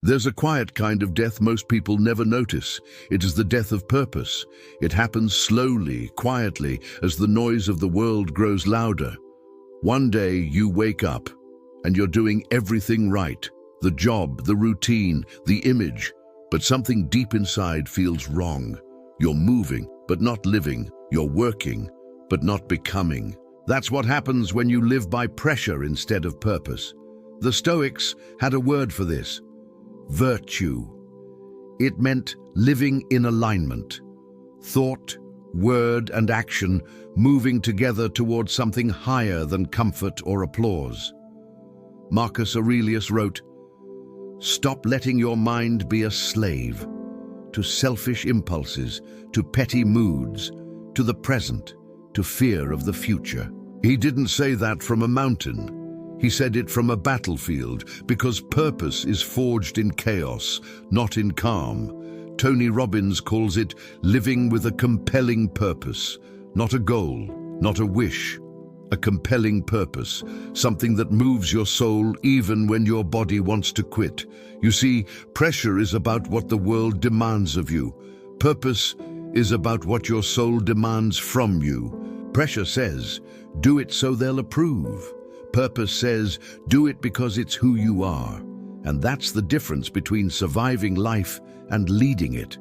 There's a quiet kind of death most people never notice. It is the death of purpose. It happens slowly, quietly, as the noise of the world grows louder. One day you wake up and you're doing everything right. The job, the routine, the image. But something deep inside feels wrong. You're moving, but not living. You're working, but not becoming. That's what happens when you live by pressure instead of purpose. The Stoics had a word for this: virtue. It meant living in alignment. Thought, word, and action moving together towards something higher than comfort or applause. Marcus Aurelius wrote, "Stop letting your mind be a slave to selfish impulses, to petty moods, to the present, to fear of the future." He didn't say that from a mountain. He said it from a battlefield, because purpose is forged in chaos, not in calm. Tony Robbins calls it living with a compelling purpose, not a goal, not a wish. A compelling purpose, something that moves your soul even when your body wants to quit. You see, pressure is about what the world demands of you. Purpose is about what your soul demands from you. Pressure says, do it so they'll approve. Purpose says, do it because it's who you are. And that's the difference between surviving life and leading it.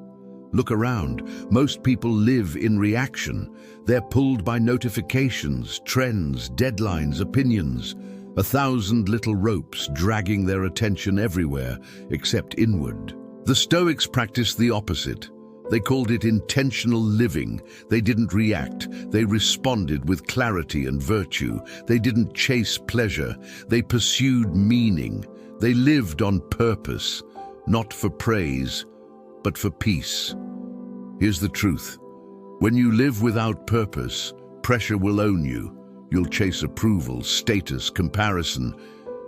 Look around. Most people live in reaction. They're pulled by notifications, trends, deadlines, opinions. 1,000 little ropes dragging their attention everywhere, except inward. The Stoics practiced the opposite. They called it intentional living. They didn't react. They responded with clarity and virtue. They didn't chase pleasure. They pursued meaning. They lived on purpose, not for praise, but for peace. Here's the truth. When you live without purpose, pressure will own you. You'll chase approval, status, comparison,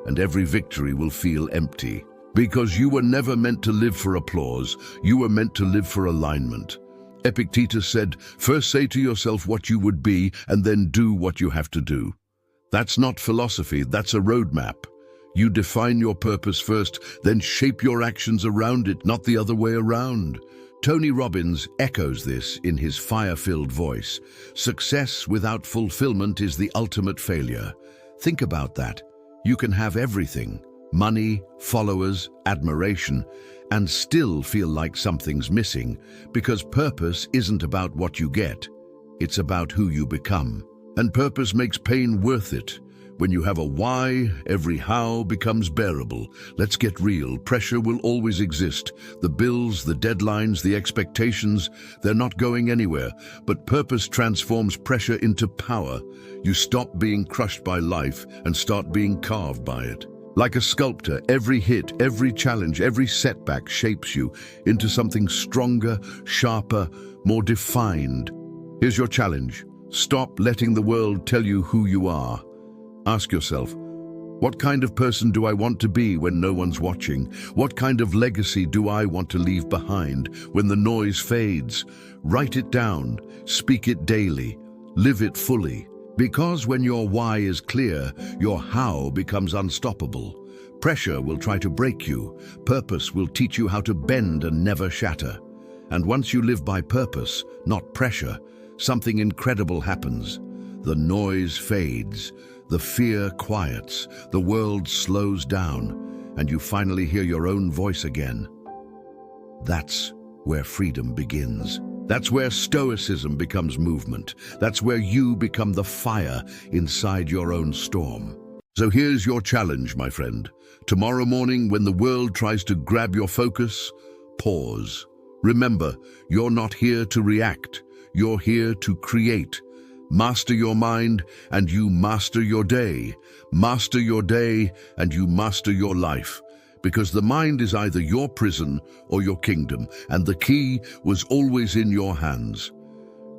and every victory will feel empty. Because you were never meant to live for applause, you were meant to live for alignment. Epictetus said, first say to yourself what you would be, and then do what you have to do. That's not philosophy, that's a roadmap. You define your purpose first, then shape your actions around it, not the other way around. Tony Robbins echoes this in his fire-filled voice. Success without fulfillment is the ultimate failure. Think about that. You can have everything, money, followers, admiration, and still feel like something's missing, because purpose isn't about what you get. It's about who you become. And purpose makes pain worth it. When you have a why, every how becomes bearable. Let's get real. Pressure will always exist. The bills, the deadlines, the expectations, they're not going anywhere. But purpose transforms pressure into power. You stop being crushed by life and start being carved by it. Like a sculptor, every hit, every challenge, every setback shapes you into something stronger, sharper, more defined. Here's your challenge. Stop letting the world tell you who you are. Ask yourself, what kind of person do I want to be when no one's watching? What kind of legacy do I want to leave behind when the noise fades? Write it down, speak it daily, live it fully. Because when your why is clear, your how becomes unstoppable. Pressure will try to break you. Purpose will teach you how to bend and never shatter. And once you live by purpose, not pressure, something incredible happens. The noise fades. The fear quiets, the world slows down, and you finally hear your own voice again. That's where freedom begins. That's where Stoicism becomes movement. That's where you become the fire inside your own storm. So here's your challenge, my friend. Tomorrow morning, when the world tries to grab your focus, pause. Remember, you're not here to react. You're here to create. Master your mind, and you master your day. Master your day, and you master your life. Because the mind is either your prison or your kingdom, and the key was always in your hands.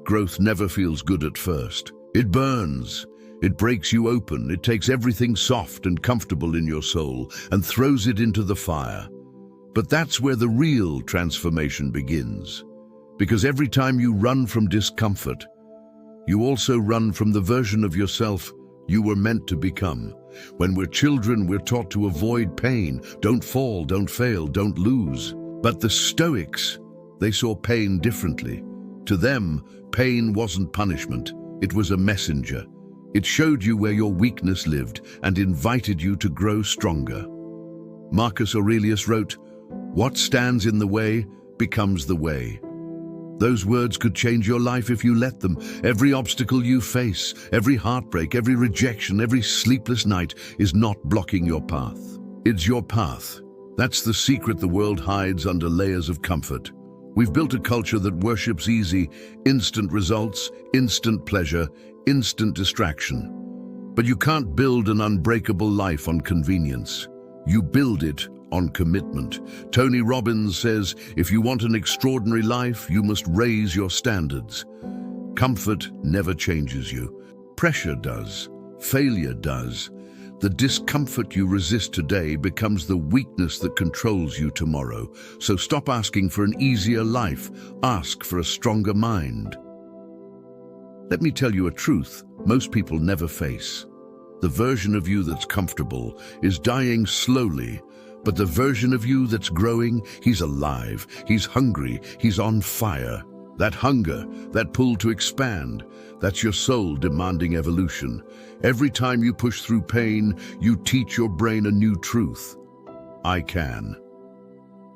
Growth never feels good at first. It burns. It breaks you open. It takes everything soft and comfortable in your soul and throws it into the fire. But that's where the real transformation begins. Because every time you run from discomfort, you also run from the version of yourself you were meant to become. When we're children, we're taught to avoid pain. Don't fall, don't fail, don't lose. But the Stoics, they saw pain differently. To them, pain wasn't punishment. It was a messenger. It showed you where your weakness lived and invited you to grow stronger. Marcus Aurelius wrote, "What stands in the way becomes the way." Those words could change your life if you let them. Every obstacle you face, every heartbreak, every rejection, every sleepless night is not blocking your path. It's your path. That's the secret the world hides under layers of comfort. We've built a culture that worships easy, instant results, instant pleasure, instant distraction. But you can't build an unbreakable life on convenience. You build it on commitment. Tony Robbins says, if you want an extraordinary life, you must raise your standards. Comfort never changes you. Pressure does. Failure does. The discomfort you resist today becomes the weakness that controls you tomorrow. So stop asking for an easier life. Ask for a stronger mind. Let me tell you a truth most people never face. The version of you that's comfortable is dying slowly, but the version of you that's growing, he's alive, he's hungry, he's on fire. That hunger, that pull to expand, that's your soul demanding evolution. Every time you push through pain, you teach your brain a new truth. I can.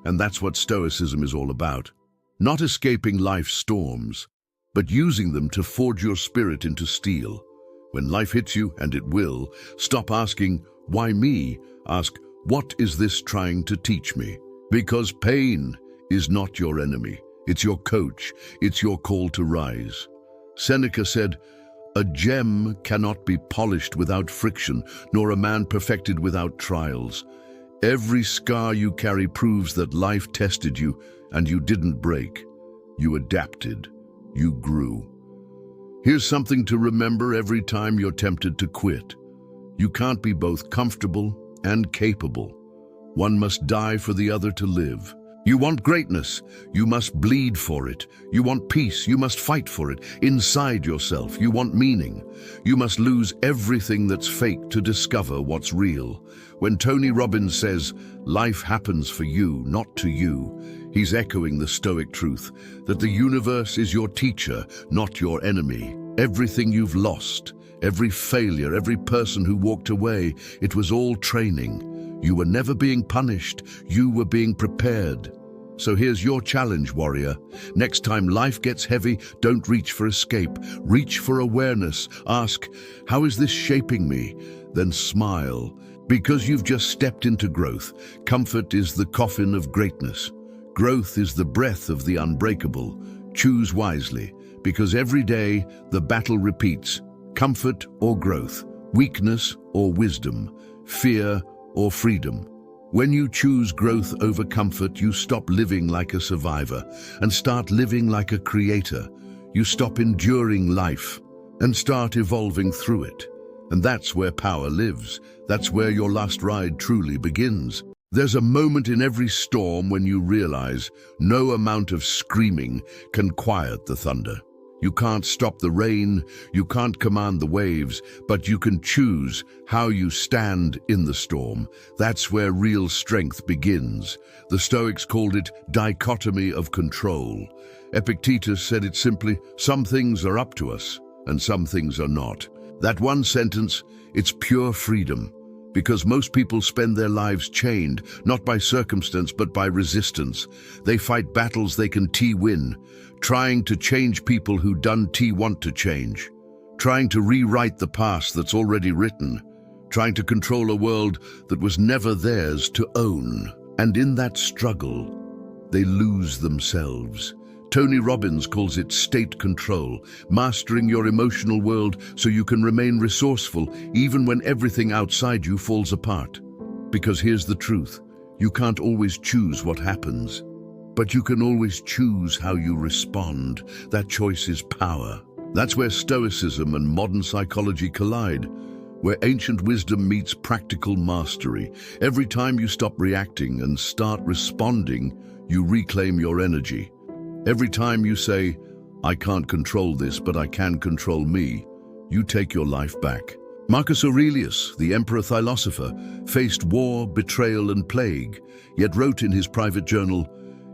And that's what Stoicism is all about. Not escaping life's storms, but using them to forge your spirit into steel. When life hits you, and it will, stop asking, why me? Ask, what is this trying to teach me? Because pain is not your enemy. It's your coach. It's your call to rise. Seneca said, a gem cannot be polished without friction, nor a man perfected without trials. Every scar you carry proves that life tested you, and you didn't break. You adapted. You grew. Here's something to remember every time you're tempted to quit. You can't be both comfortable and capable. One must die for the other to live. You want greatness, you must bleed for it. You want peace, you must fight for it. Inside yourself, you want meaning. You must lose everything that's fake to discover what's real. When Tony Robbins says, life happens for you, not to you, he's echoing the Stoic truth that the universe is your teacher, not your enemy. Everything you've lost, every failure, every person who walked away, it was all training. You were never being punished, you were being prepared. So here's your challenge, warrior. Next time life gets heavy, don't reach for escape. Reach for awareness. Ask, how is this shaping me? Then smile, because you've just stepped into growth. Comfort is the coffin of greatness. Growth is the breath of the unbreakable. Choose wisely, because every day the battle repeats. Comfort or growth, weakness or wisdom, fear or freedom. When you choose growth over comfort, you stop living like a survivor and start living like a creator. You stop enduring life and start evolving through it. And that's where power lives. That's where your last ride truly begins. There's a moment in every storm when you realize no amount of screaming can quiet the thunder. You can't stop the rain, you can't command the waves, but you can choose how you stand in the storm. That's where real strength begins. The Stoics called it dichotomy of control. Epictetus said it simply, some things are up to us and some things are not. That one sentence, it's pure freedom. Because most people spend their lives chained, not by circumstance but by resistance. They fight battles they can win, trying to change people who don't want to change, trying to rewrite the past that's already written, trying to control a world that was never theirs to own. And in that struggle, they lose themselves. Tony Robbins calls it state control, mastering your emotional world so you can remain resourceful even when everything outside you falls apart. Because here's the truth, you can't always choose what happens, but you can always choose how you respond. That choice is power. That's where Stoicism and modern psychology collide, where ancient wisdom meets practical mastery. Every time you stop reacting and start responding, you reclaim your energy. Every time you say, I can't control this, but I can control me, you take your life back. Marcus Aurelius, the emperor philosopher, faced war, betrayal, and plague, yet wrote in his private journal,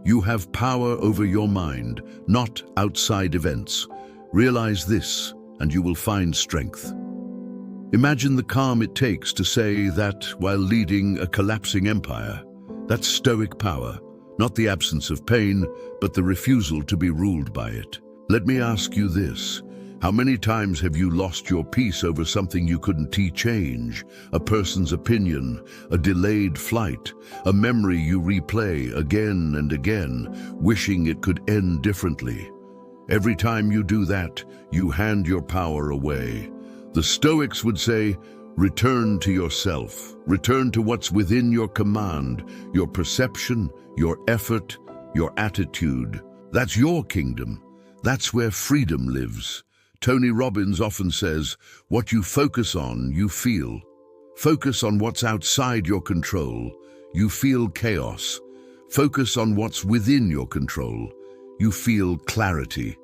"You have power over your mind, not outside events. Realize this, and you will find strength." Imagine the calm it takes to say that while leading a collapsing empire. That's Stoic power, not the absence of pain, but the refusal to be ruled by it. Let me ask you this. How many times have you lost your peace over something you couldn't change? A person's opinion, a delayed flight, a memory you replay again and again, wishing it could end differently. Every time you do that, you hand your power away. The Stoics would say, return to yourself. Return to what's within your command, your perception, your effort, your attitude. That's your kingdom. That's where freedom lives. Tony Robbins often says, what you focus on, you feel. Focus on what's outside your control. You feel chaos. Focus on what's within your control. You feel clarity.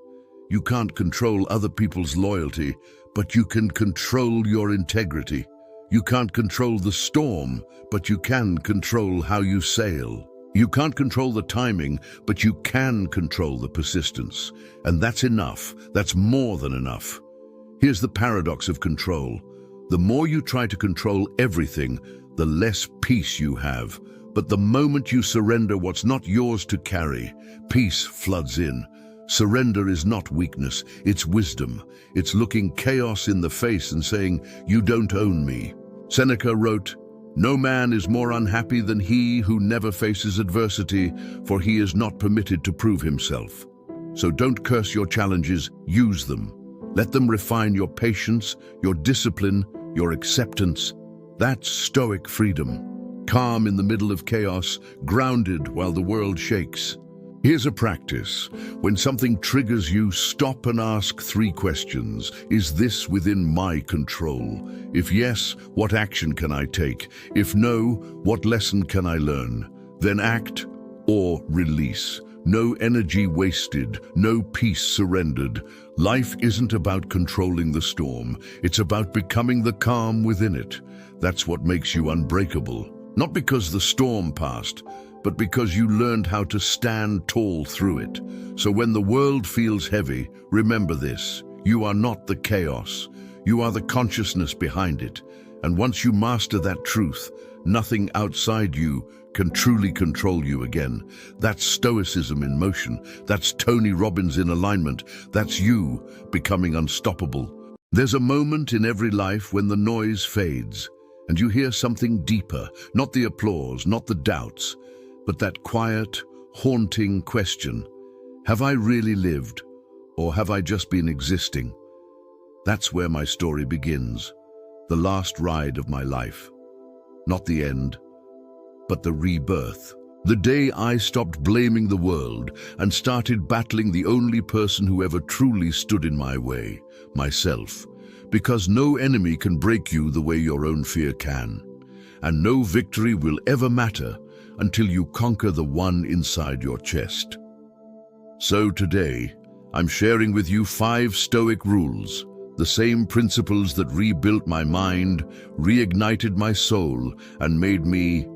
You can't control other people's loyalty, but you can control your integrity. You can't control the storm, but you can control how you sail. You can't control the timing, but you can control the persistence. And that's enough. That's more than enough. Here's the paradox of control. The more you try to control everything, the less peace you have. But the moment you surrender what's not yours to carry, peace floods in. Surrender is not weakness, it's wisdom. It's looking chaos in the face and saying, you don't own me. Seneca wrote, "No man is more unhappy than he who never faces adversity, for he is not permitted to prove himself." So don't curse your challenges, use them. Let them refine your patience, your discipline, your acceptance. That's Stoic freedom. Calm in the middle of chaos, grounded while the world shakes. Here's a practice. When something triggers you, stop and ask 3 questions. Is this within my control? If yes, what action can I take? If no, what lesson can I learn? Then act or release. No energy wasted, no peace surrendered. Life isn't about controlling the storm. It's about becoming the calm within it. That's what makes you unbreakable. Not because the storm passed, but because you learned how to stand tall through it. So when the world feels heavy, remember this. You are not the chaos. You are the consciousness behind it. And once you master that truth, nothing outside you can truly control you again. That's Stoicism in motion. That's Tony Robbins in alignment. That's you becoming unstoppable. There's a moment in every life when the noise fades and you hear something deeper, not the applause, not the doubts, but that quiet, haunting question. Have I really lived, or have I just been existing? That's where my story begins. The last ride of my life. Not the end, but the rebirth. The day I stopped blaming the world and started battling the only person who ever truly stood in my way, myself. Because no enemy can break you the way your own fear can. And no victory will ever matter until you conquer the one inside your chest. So today, I'm sharing with you 5 Stoic rules, the same principles that rebuilt my mind, reignited my soul, and made me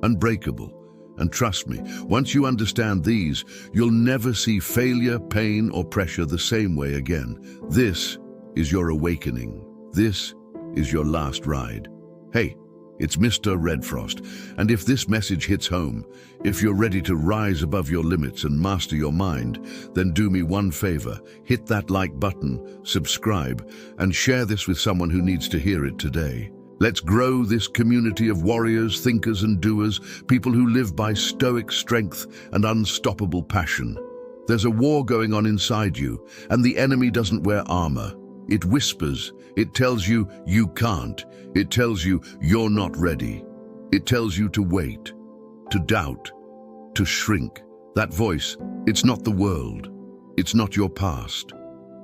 unbreakable. And trust me, once you understand these, you'll never see failure, pain, or pressure the same way again. This is your awakening. This is your last ride. Hey, it's Mr. Redfrost, and if this message hits home, if you're ready to rise above your limits and master your mind, then do me one favor, hit that like button, subscribe, and share this with someone who needs to hear it today. Let's grow this community of warriors, thinkers, and doers, people who live by Stoic strength and unstoppable passion. There's a war going on inside you, and the enemy doesn't wear armor. It whispers. It tells you you can't. It tells you you're not ready. It tells you to wait, to doubt, to shrink. That voice, it's not the world. It's not your past.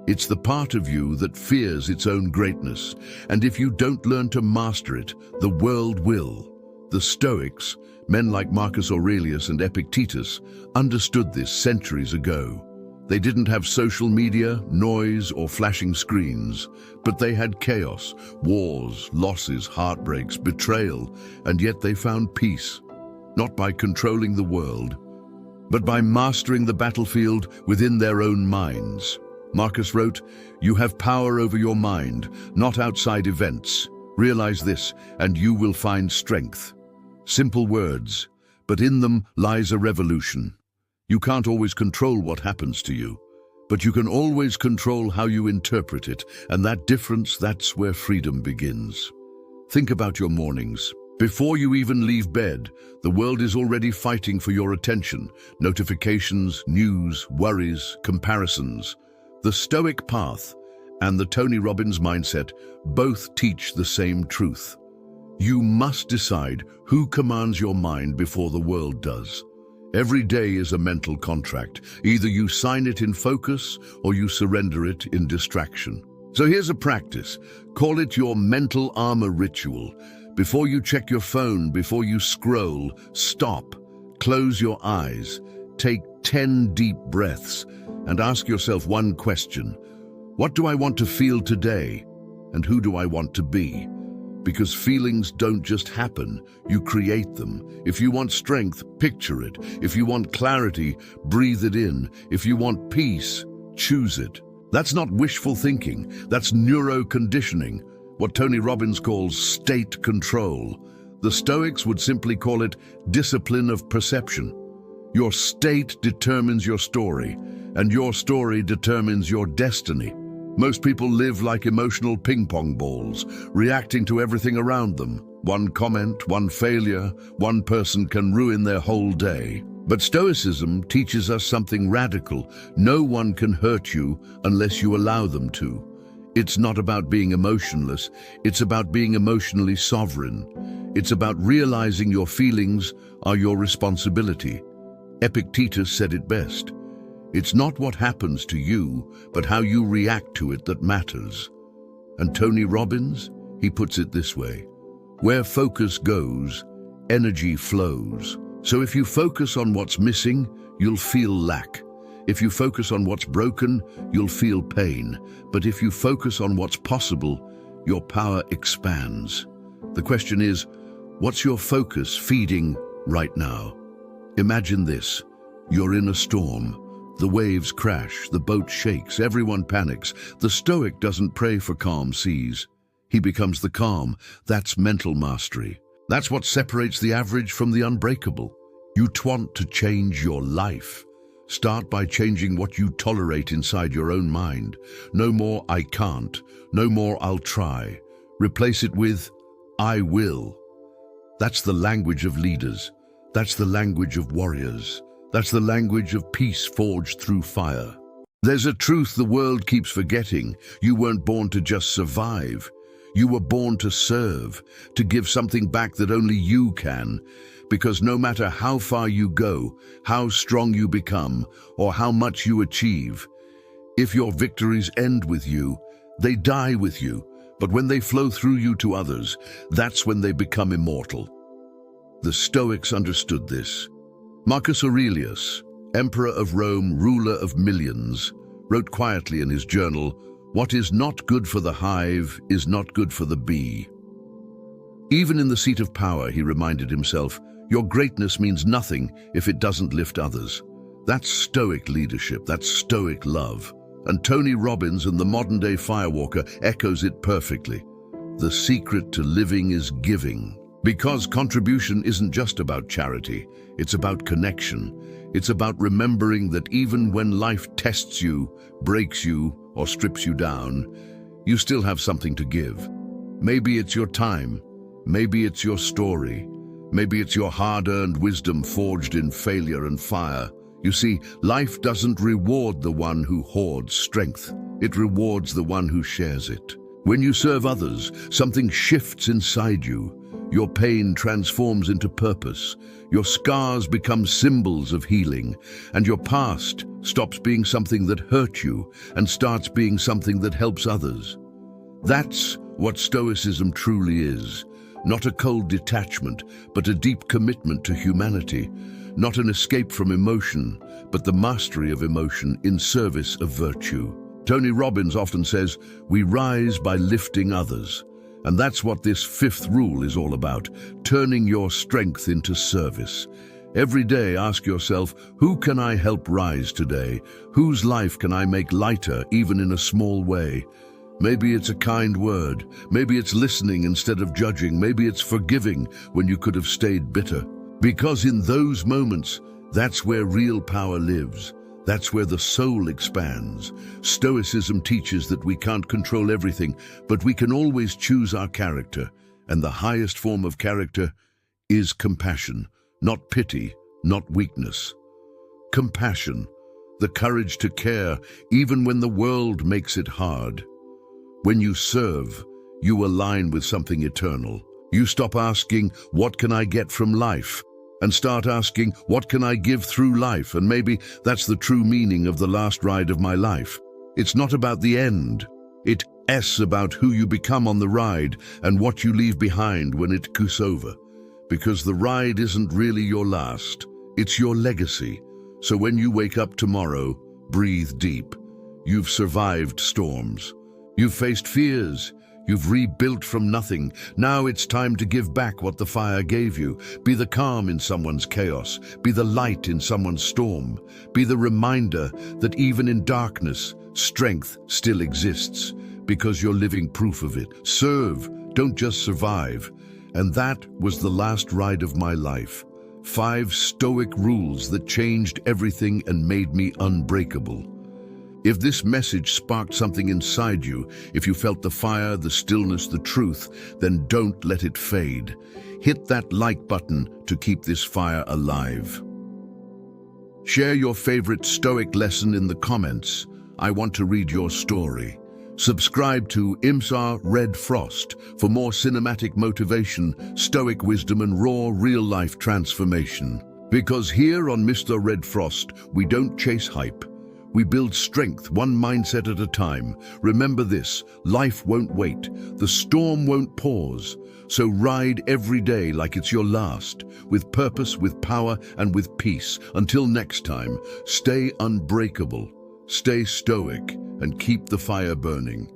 It's the part of you that fears its own greatness. And if you don't learn to master it, the world will. The Stoics, men like Marcus Aurelius and Epictetus, understood this centuries ago. They didn't have social media, noise, or flashing screens, but they had chaos, wars, losses, heartbreaks, betrayal, and yet they found peace, not by controlling the world, but by mastering the battlefield within their own minds. Marcus wrote, "You have power over your mind, not outside events. Realize this, and you will find strength." Simple words, but in them lies a revolution. You can't always control what happens to you, but you can always control how you interpret it, and that difference, that's where freedom begins. Think about your mornings. Before you even leave bed, the world is already fighting for your attention. Notifications, news, worries, comparisons. The Stoic path and the Tony Robbins mindset both teach the same truth. You must decide who commands your mind before the world does. Every day is a mental contract. Either you sign it in focus or you surrender it in distraction. So here's a practice. Call it your mental armor ritual. Before you check your phone, before you scroll, stop, close your eyes, take 10 deep breaths, and ask yourself one question. What do I want to feel today? And who do I want to be? Because feelings don't just happen, you create them. If you want strength, picture it. If you want clarity, breathe it in. If you want peace, choose it. That's not wishful thinking, that's neuroconditioning, what Tony Robbins calls state control. The Stoics would simply call it discipline of perception. Your state determines your story, and your story determines your destiny. Most people live like emotional ping-pong balls, reacting to everything around them. One comment, one failure, one person can ruin their whole day. But Stoicism teaches us something radical. No one can hurt you unless you allow them to. It's not about being emotionless, it's about being emotionally sovereign. It's about realizing your feelings are your responsibility. Epictetus said it best. It's not what happens to you, but how you react to it that matters. And Tony Robbins, he puts it this way: where focus goes, energy flows. So if you focus on what's missing, you'll feel lack. If you focus on what's broken, you'll feel pain. But if you focus on what's possible, your power expands. The question is, what's your focus feeding right now? Imagine this. You're in a storm. The waves crash, the boat shakes, everyone panics. The Stoic doesn't pray for calm seas. He becomes the calm. That's mental mastery. That's what separates the average from the unbreakable. You want to change your life. Start by changing what you tolerate inside your own mind. No more "I can't," no more "I'll try." Replace it with "I will." That's the language of leaders. That's the language of warriors. That's the language of peace forged through fire. There's a truth the world keeps forgetting. You weren't born to just survive. You were born to serve, to give something back that only you can. Because no matter how far you go, how strong you become, or how much you achieve, if your victories end with you, they die with you. But when they flow through you to others, that's when they become immortal. The Stoics understood this. Marcus Aurelius, Emperor of Rome, ruler of millions, wrote quietly in his journal, "What is not good for the hive is not good for the bee." Even in the seat of power, he reminded himself, your greatness means nothing if it doesn't lift others. That's Stoic leadership, that's Stoic love. And Tony Robbins and the modern-day firewalker echoes it perfectly. The secret to living is giving. Because contribution isn't just about charity, it's about connection. It's about remembering that even when life tests you, breaks you, or strips you down, you still have something to give. Maybe it's your time, maybe it's your story, maybe it's your hard-earned wisdom forged in failure and fire. You see, life doesn't reward the one who hoards strength. It rewards the one who shares it. When you serve others, something shifts inside you. Your pain transforms into purpose. Your scars become symbols of healing, and your past stops being something that hurt you and starts being something that helps others. That's what Stoicism truly is. Not a cold detachment, but a deep commitment to humanity. not an escape from emotion, but the mastery of emotion in service of virtue. Tony Robbins often says, "We rise by lifting others." And that's what this fifth rule is all about, turning your strength into service. Every day ask yourself, who can I help rise today? Whose life can I make lighter, even in a small way? Maybe it's a kind word. Maybe it's listening instead of judging. Maybe it's forgiving when you could have stayed bitter. Because in those moments, that's where real power lives. That's where the soul expands. Stoicism teaches that we can't control everything, but we can always choose our character. And the highest form of character is compassion, not pity, not weakness. Compassion, the courage to care even when the world makes it hard. When you serve, you align with something eternal. You stop asking, what can I get from life? And start asking, what can I give through life? And maybe that's the true meaning of the last ride of my life. It's not about the end. It's about who you become on the ride and what you leave behind when it goes over. Because the ride isn't really your last, it's your legacy. So when you wake up tomorrow, breathe deep. You've survived storms. You've faced fears. You've rebuilt from nothing. Now it's time to give back what the fire gave you. Be the calm in someone's chaos. Be the light in someone's storm. Be the reminder that even in darkness, strength still exists, because you're living proof of it. Serve, don't just survive. And that was the last ride of my life. 5 Stoic rules that changed everything and made me unbreakable. If this message sparked something inside you, if you felt the fire, the stillness, the truth, then don't let it fade. Hit that like button to keep this fire alive. Share your favorite Stoic lesson in the comments. I want to read your story. Subscribe to IMSA Red Frost for more cinematic motivation, Stoic wisdom, and raw real-life transformation. Because here on Mr. Red Frost, we don't chase hype. We build strength one mindset at a time. Remember this, life won't wait. The storm won't pause. So ride every day like it's your last, with purpose, with power, and with peace. Until next time, stay unbreakable, stay stoic, and keep the fire burning.